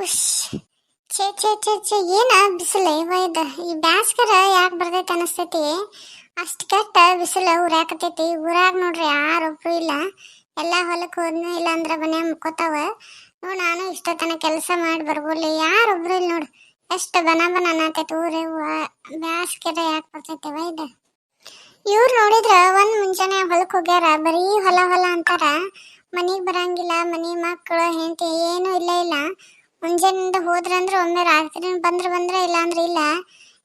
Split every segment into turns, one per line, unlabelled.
ಉಶ್ ಛೇ ಛೇ ಛೇ ಛೇ ಏನ ಬಿಸಿಲು ಇದ ಈ ಬ್ಯಾಸ್ಗರ ಯಾಕೆ ಬರ್ತೈತೆ ಅನಿಸ್ತೈತಿ. ಅಷ್ಟು ಕೆಟ್ಟ ಬಿಸಿಲು ಉರ್ಯಾಕತೈತಿ. ಊರಾಗ ನೋಡ್ರಿ ಯಾರೊಬ್ರು ಇಲ್ಲ, ಎಲ್ಲ ಹೊಲಕ್ಕೆ ಹೋದ್ನು, ಇಲ್ಲ ಅಂದ್ರೆ ಮನೆ ಮುಕ್ಕೋತಾವ. ನೋಡ್ ನಾನು ಇಷ್ಟೊತ್ತನ ಕೆಲಸ ಮಾಡಿ ಬರ್ಬೋಲಿ, ಯಾರೊಬ್ರು ಇಲ್ಲ ನೋಡು. ಎಷ್ಟು ಬನ ಬನ ಅನ್ನತೈತಿ ಊರೇ. ಬ್ಯಾಸ್ಗೆರ ಯಾಕೆ ಬರ್ತೈತೆವ ಇದು. ಇವ್ರು ನೋಡಿದ್ರ ಒಂದ್ ಮುಂಜಾನೆ ಹೊಲಕ್ಕೆ ಹೋಗ್ಯಾರ, ಬರೀ ಹೊಲ ಹೊಲ ಅಂತಾರ. ಮನಿಗ್ ಬರಂಗಿಲ್ಲ, ಮನಿ ಮಕ್ಕಳು ಹೆಂಡತಿ ಏನು ಇಲ್ಲ ಇಲ್ಲ. ಮುಂಜಾನಿಂದ ಹೋದ್ರಂದ್ರ ಒಮ್ಮೆ ರಾತ್ರಿ ಬಂದ್ರೆ ಇಲ್ಲ ಅಂದ್ರೆ ಇಲ್ಲ.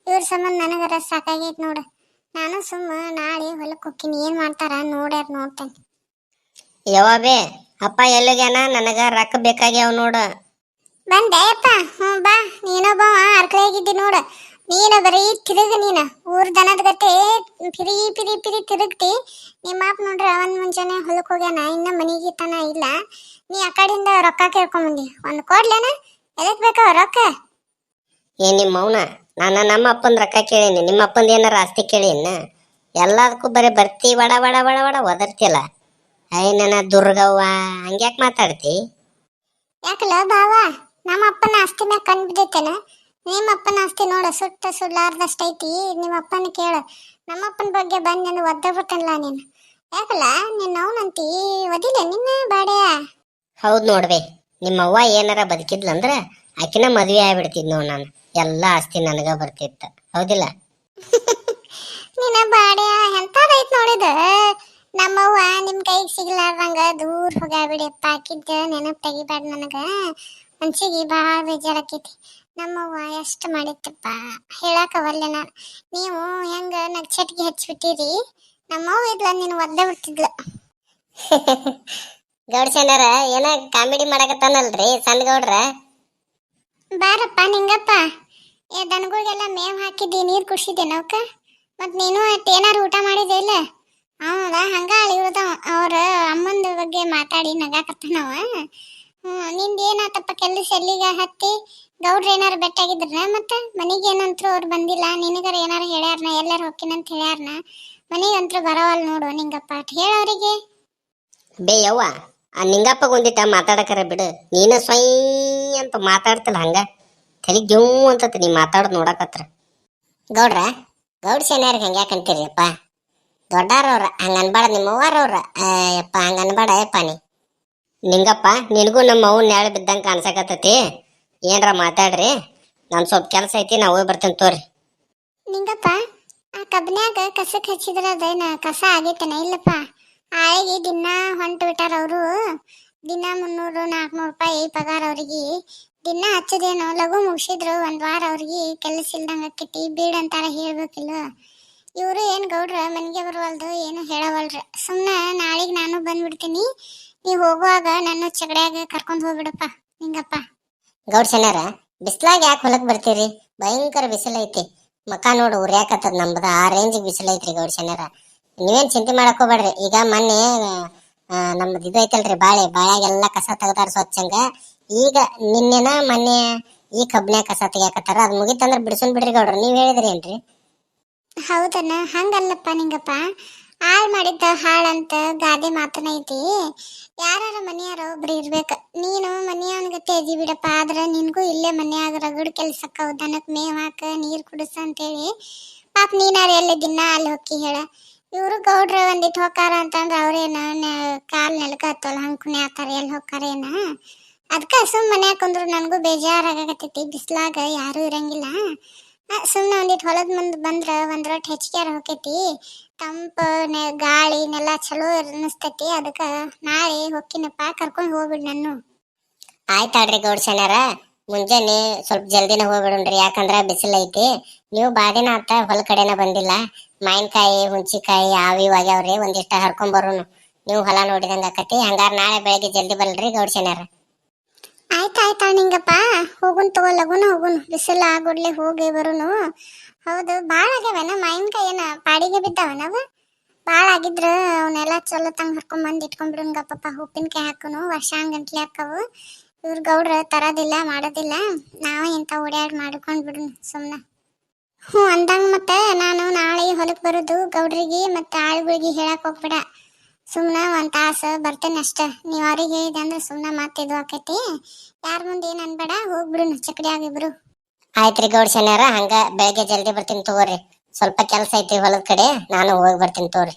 ಇವ್ರ ಸಂಬಂಧ ನನಗರ ಸಾಕಾಗೈತಿ ನೋಡು. ನಾನು ಸುಮ್ಮ ನಾಳೆ ಹೊಲಕ್ಕೆ ಹೋಗ್ತೀನಿ, ಏನ್ ಮಾಡ್ತಾರ ನೋಡ್ತೇನೆ.
ಯಾವಬೇ ಅಪ್ಪ ಎಲ್ಲಿಗ್ಯಾನ? ನನಗ ರೊಕ್ಕ ಬೇಕಾಗ್ಯಾವ ನೋಡ.
ಬಂದೆ ಅಪ್ಪ? ಹ್ಞೂ ಬಾ. ನೀನೊಬ್ಬ ಅರ್ಕಲಾಗಿದ್ದಿ ನೋಡು. ನೀನು ಬರೀ ತಿರುಗ, ನೀನು ಊರ್ ದನದ ಗತೆ ಪಿರಿ ಪಿರಿ ಪಿರಿ ತಿರುಗ್ತಿ. ನಿಮ್ಮ ಅಪ್ಪ ನೋಡ್ರಿ ಒಂದ್ ಮುಂಜಾನೆ ಹೊಲಕ್ಕೆ ಹೋಗ್ಯಾನ, ಇನ್ನ ಮನಿಗೆ ತನ ಇಲ್ಲ. ನೀ ಆ ಕಡೆಯಿಂದ ರೊಕ್ಕ ಕೇಳ್ಕೊಂಬಂದಿ, ಒಂದು ಕೊಡ್ಲೇನ? ಎದಕ್ ಬೇಕಾವ ರೊಕ್ಕ?
ನಿಮ್ಮ ಮೌನ, ನಾನು ನಮ್ಮ ಅಪ್ಪನ ರೊಕ್ಕ ಕೇಳೀನಿ, ನಿಮ್ಮ ಅಪ್ಪಂದ ಏನಾರ ಆಸ್ತಿ ಕೇಳೀನ? ಎಲ್ಲದಕ್ಕೂ ಬರೀ ಬರ್ತಿ ವಡ ವಡ ವಡ ವಡ ಒದರ್ತಿಯಲ್ಲ. ನನ್ನ ದುರ್ಗವ್ವ, ಹಂಗ್ಯಾಕೆ ಮಾತಾಡ್ತಿ?
ಯಾಕಲ್ಲ ಬಾವ, ನಮ್ಮ ಅಪ್ಪನ ಆಸ್ತಿ ಮ್ಯಾಗ ಕಣ್ ಬಿದ್ದೈತೇನ? ನಿಮ್ಮ ಅಪ್ಪನ ಆಸ್ತಿ ನೋಡ ಸುಟ್ಟ ಸುಳ್ಳಾರ್ದಷ್ಟೈತಿ. ನಿಮ್ಮ ಅಪ್ಪನ ಕೇಳು. ನಮ್ಮ ಅಪ್ಪನ ಬಗ್ಗೆ ಬಂದು ಒದ್ದ ಬಿಟ್ಟಲ್ಲ ನೀನು. ಯಾಕಲ್ಲ ನಿನ್ನ ಅವನಂತಿ ಒದಿಲ್ಲ ನಿನ್ನ ಬಾಡ್ಯ?
ಹೌದು ನೋಡ್ಬೇ, ನಿಮ್ಮವ್ವ ಏನಾರ ಬದುಕಿದ್ಲಂದ್ರ ಆಕಿನ ಮದುವೆ ಆಗ್ಬಿಡ್ತಿದ್ ನೋಡ್ ನಾನು. ಎಲ್ಲ ಆಸ್ತಿ ನನಗ ಬರ್ತಿತ್ತ, ಹೌದಿಲ್ಲ?
ನಿನ್ನ ಬಾಡ್ಯ ಎಂತದೈತ್ ನೋಡಿದ. ನಮ್ಮವ್ವ ನಿಮ್ ಕೈಗೆ ಸಿಗ್ಲಾರ್ದಂಗ ದೂರ ಹೋಗ್ಯಾಬಿಡಿಯಪ್ಪ. ಹಾಕಿದ್ದ ನೆನಪು ತೆಗಿಬೇಡ ನನಗ. ಮನ್ಸಿಗೆ ಭಾಳ ಬೇಜಾರಾಕೈತಿ. ನಮ್ಮವ್ವ ಎಷ್ಟು ಮಾಡಿತ್ತಪ್ಪ, ಹೇಳಾಕವಲ್ಲೆ ನಾನು. ನೀವು ಹೆಂಗ ನಗ್ಚಟ್ಗೆ ಹಚ್ಬಿಟ್ಟಿರಿ. ನಮ್ಮವ್ವ ಇದ್ಲ ನೀನು ಒದ್ದೆ ಬಿಡ್ತಿದ್ಲ.
ಗೌಡ್ಸೇನಾರ ಏನ ಕಾಮಿಡಿ ಮಾಡಕತ್ತಾನಲ್ರಿ ಸಣ್ಣ ಗೌಡ್ರ?
ಬಾರಪ್ಪ ನಿಂಗಪ್ಪ. ದನಗಳಿಗೆಲ್ಲ ಮೇವ್ ಹಾಕಿದ್ದಿ, ನೀರು ಕುಡ್ಸಿದ್ದೆ ನೌಕ. ಮತ್ ನೀನು ಏನಾರು ಊಟ ಮಾಡಿದೆ ಇಲ್ಲ? ಹೌದಾ, ಹಂಗ ಅಳಿವ್ರದ ಅವ್ರ ಅಮ್ಮಂದ ಬಗ್ಗೆ ಮಾತಾಡಿ ನಗಾಕತ್ತಾನವ. ನಿಂದ ಏನಾತಪ್ಪ ಕೆಲಸ? ಎಲ್ಲಿಗ ಹತ್ತಿ? ಗೌಡ್ರ ಏನಾರು ಬೆಟ್ಟಾಗಿದ್ರ? ಮತ್ತೆ ಮನಿಗೆ ಏನಂತ್ರು ಅವ್ರು ಬಂದಿಲ್ಲ. ನಿನಗರ ಏನಾರು ಹೇಳ್ಯಾರನ? ಎಲ್ಲಾರು ಹೋಗ್ತೀನಂತ ಹೇಳ್ಯಾರನ? ಮನಿಗಂತ್ರು ಬರವಲ್ ನೋಡು ನಿಂಗಪ್ಪ. ಹೇಳೋರಿಗೆ
ಬೇ ಯವ್ವ, ಆ ನಿಂಗಪ್ಪ ಒಂದಿಟ್ಟ ಮಾತಾಡಕರ ಬಿಡು. ನೀನ ಸ್ವೈ ಅಂತ ಮಾತಾಡ್ತಿಲ್ಲ, ಹಂಗ ತಲೆ ಗೆವ್ ಅಂತತಿ ನೀ ಮಾತಾಡೋದು ನೋಡಕತ್ರ. ಗೌಡ್ರ, ಗೌಡ್ ಸೇನ್ಯಾರಿಗೆ ಹಂಗೆ ಯಾಕಂತೀರಿಯಪ್ಪ? ದೊಡ್ಡಾರವ್ರ ಹಂಗ ಅನ್ಬೇಡ, ನಿಮ್ಮವ್ವಾರವ್ರ ಯಪ್ಪ ಹಂಗ ಅನ್ಬೇಡ ಯಪ್ಪ. ನಿಂಗಪ್ಪ, ನಿನಗೂ ನಮ್ಮ ಅವ್ನ ನ್ಯಾಳ ಬಿದ್ದಂಗೆ ಕಾಣ್ಸಕತ್ತತಿ. ಏನ್ರ ಮಾತಾಡ್ರಿ, ನಾನು ಸ್ವಲ್ಪ ಕೆಲಸ ಐತಿ, ನಾ ಹೋಗಿ ಬರ್ತೇನೆ ತೋರಿ.
ನಿಂಗಪ್ಪ, ಆ ಕಬ್ನ್ಯಾಗ ಕಸಕ್ಕೆ ಹಚ್ಚಿದ್ರ ಅದೇನ ಕಸ ಆಗೈತನ? ಇಲ್ಲಪ್ಪ, ಆಳಿಗೆ ದಿನ ಹೊಂಟು ಬಿಟ್ಟಾರ ಅವರು. ದಿನ 300-400 ರೂಪಾಯಿ ಪಗಾರ ಅವ್ರಿಗೆ. ದಿನ ಹಚ್ಚದೇನೋ ಲಘು ಮುಗಿಸಿದ್ರು ಒಂದ್ ವಾರ ಅವ್ರಿಗೆ ಕೆಲಸ ಇಲ್ದಂಗ ಆಕೈತಿ. ಬೀಡಂತಾರ ಹೇಳ್ಬೇಕಿಲ್ಲ. ಇವರು ಏನ್ ಗೌಡ್ರ ಮನೆಗೆ ಬರವಲ್ದು, ಏನು ಹೇಳವಲ್ರ. ಸುಮ್ಮನೆ ನಾಳೆಗೆ ನಾನು ಬಂದ್ಬಿಡ್ತೀನಿ. ನೀವು ಹೋಗುವಾಗ ನನ್ನ ಚಗಡ್ಯಾಗ ಕರ್ಕೊಂಡು ಹೋಗ್ಬಿಡಪ್ಪ ನಿಂಗಪ್ಪ.
ಗೌಡ್ ಸೆನಾರ, ಬಿಸ್ಲಾಗ ಯಾಕೆ ಹೊಲಕ್ ಬರ್ತೀರಿ? ಭಯಂಕರ ಬಿಸಿಲೈತಿ. ಮಕ ನೋಡು ಉರ್ಯಾಕತ್ತದ ನಮ್ದ. ಆ ರೇಂಜ್ ಬಿಸಿಲೈತ್ರಿ ಗೌಡ್ ಸೆನಾರ. ನೀವೇನ್ ಚಿಂತೆ ಮಾಡಕ್ ಹೋಗ್ಬೇಡ್ರಿ. ಈಗ ಮೊನ್ನೆ ನಮ್ದು ಇದು ಐತಲ್ರಿ ಬಾಳ್ಯಾಗೆಲ್ಲ ಕಸ ತೆಗದಾರ ಸ್ವಚ್ಛಂಗ. ಈಗ ನಿನ್ನೆನ ಮೊನ್ನೆ ಈ ಕಬ್ನ್ಯಾಗ ಕಸ ತೆಗಿಯಾಕತ್ತಾರ. ಅದ್ ಮುಗಿತಂದ್ರ ಬಿಡ್ಸೋನ್ ಬಿಡ್ರಿ ಗೌಡ್ರ, ನೀವ್ ಹೇಳಿದ್ರಿ ಏನ್ರಿ?
ಹೌದನ್ನ? ಹಂಗಲ್ಲಪ್ಪ ನಿಂಗಪ್ಪ, ಹಾಳು ಮಾಡಿದ್ದ ಹಾಳಂತ ಗಾದೆ ಮಾತನ ಐತಿ. ಯಾರ ಮನೆಯಾರ ಒಬ್ರು ಇರ್ಬೇಕ. ನೀನು ಮನೆಯವನ್ಗೆ ತೇಜಿ ಬಿಡಪ್ಪ. ಆದ್ರ ನಿನ್ಗೂ ಇಲ್ಲೇ ಮನ್ಯಾಗ ರಗಡ್ ಕೆಲ್ಸಕ್ಕ ದನಕ್ ಮೇವ್ ಹಾಕ, ನೀರ್ ಕುಡಿಸ ಅಂತೇಳಿ ಪಾಪ ನೀನಾರ ಎಲ್ಲಿ ದಿನ ಅಲ್ಲಿ ಹೊಕ್ಕಿ ಹೇಳ. ಇವರು ಗೌಡ್ರ ಒಂದಿಟ್ಟು ಹೊಕ್ಕಾರ ಅಂತಂದ್ರ ಅವ್ರೇನ ಕಾಲ್ ನೆಲಕ ಹತ್ತೋಲ್ಲ, ಹಂಗ್ ಕುಣೆ ಆತಾರ, ಎಲ್ಲಿ ಹೊಕ್ಕಾರೇನ? ಅದ್ಕ ಸುಮ್ ಮನ್ಯಾಗ ಕುಂದ್ರು ನನಗೂ ಬೇಜಾರಾಗತೈತಿ. ಬಿಸ್ಲಾಗ ಯಾರು ಇರಂಗಿಲ್ಲ. ಸುಮ್ಮನೆ ಒಂದಿಟ್ಟು ಹೊಲದ ಮುಂದೆ ಬಂದ್ರ ಒಂದ್ ರೊಟ್ಟು ಹೆಚ್ಚಿಗೆ ಹೊಕ್ಕೈತಿ. ತಂಪ ಗಾಳಿ ನೆಲ ಚಲೋ ಅನಿಸ್ತೈತಿ. ಅದಕ್ಕ ನಾಳೆ ಹೊಕ್ಕಿನಪ್ಪ, ಕರ್ಕೊಂಡ್ ಹೋಗ್ಬಿಡ್ ನಾನು.
ಆಯ್ತಾಡ್ರಿ ಗೌಡ್ ಸೆನಾರ, ಮುಂಜಾನೆ ಸ್ವಲ್ಪ ಜಲ್ದಿನ ಹೋಗ್ಬಿಡುಣ್ರಿ. ಯಾಕಂದ್ರ ಬಿಸಿಲೈತಿ. ನೀವು ಬಾದಿನ ಆತ ಹೊಲ ಕಡೆನ ಬಂದಿಲ್ಲ. ಮಾವಿನಕಾಯಿ ಹುಂಚಿಕಾಯಿ ಆವಿ ಆಗ್ಯಾವ್ರಿ, ಒಂದಿಷ್ಟ ಹರ್ಕೊಂಡ್ ಬರೋನು. ನೀವು ಹೊಲ ನೋಡಿದಂಗ ಆಕತಿ. ಹಂಗಾರ ನಾಳೆ ಬೆಳಗ್ಗೆ ಜಲ್ದಿ ಬಲ್ರಿ ಗೌಡ್ ಸೆನಾರ.
ಆಯ್ತಾಯ್ತಾ ನಿಂಗಪ್ಪ, ಹೋಗುನ್ ತಗೋ, ಲಗುನ ಹೋಗುನು. ಬಿಸಿಲು ಆಗೋಡ್ಲೆ ಹೋಗಿ ಬರುನು. ಹೌದು, ಭಾಳ ಆಗ್ಯಾವನ ಮಾವಿನಕಾಯಿ? ಏನ ಪಾಡಿಗೆ ಬಿದ್ದಾವನವ? ಭಾಳ ಆಗಿದ್ರ ಅವನ್ನೆಲ್ಲ ಚಲೋ ತಂಗ ಹರ್ಕೊಂಬಂದು ಇಟ್ಕೊಂಡ್ಬಿಡುನ್ಗಪ್ಪ. ಉಪ್ಪಿನಕಾಯಿ ಹಾಕುನು, ವರ್ಷ ಗಂಟ್ಲೆ ಹಾಕವು. ಇವ್ರ ಗೌಡ್ರ ತರೋದಿಲ್ಲ ಮಾಡೋದಿಲ್ಲ. ನಾವ ಇಂಥ ಓಡ್ಯಾಡ್ ಮಾಡ್ಕೊಂಡ್ ಬಿಡುನು ಸುಮ್ಮನೆ. ಹ್ಞೂ ಅಂದಂಗ ಮತ್ತೆ ನಾನು ನಾಳೆ ಹೊಲಕ್ಕೆ ಬರೋದು ಗೌಡ್ರಿಗೆ ಮತ್ತೆ ಆಳುಗಳಿಗೆ ಹೇಳಕ್ ಹೋಗ್ಬೇಡ. ಸುಮ್ಮನೆ ಒಂದು ತಾಸು ಬರ್ತೇನೆ ಅಷ್ಟ. ನೀವು ಅವ್ರಿಗೆ ಹೇಳಿದೆ ಅಂದ್ರೆ ಸುಮ್ಮನೆ ಮಾತಿದ್ದು ಆಕೈತಿ. ಯಾರ ಮುಂದೆ ಏನು ಅನ್ಬೇಡ, ಹೋಗ್ಬಿಡು ಚಕಡಿ ಆಗಿಬ್ರು.
ಆಯ್ತ್ರಿ ಗೌಡ್ ಶನಿಯಾರ, ಹಂಗ ಬೆಳಗ್ಗೆ ಜಲ್ದಿ ಬರ್ತೀನಿ ತಗೋರಿ. ಸ್ವಲ್ಪ ಕೆಲಸ ಐತಿ ಹೊಲದ ಕಡೆ, ನಾನು ಹೋಗಿ ಬರ್ತೀನಿ ತಗೋರಿ.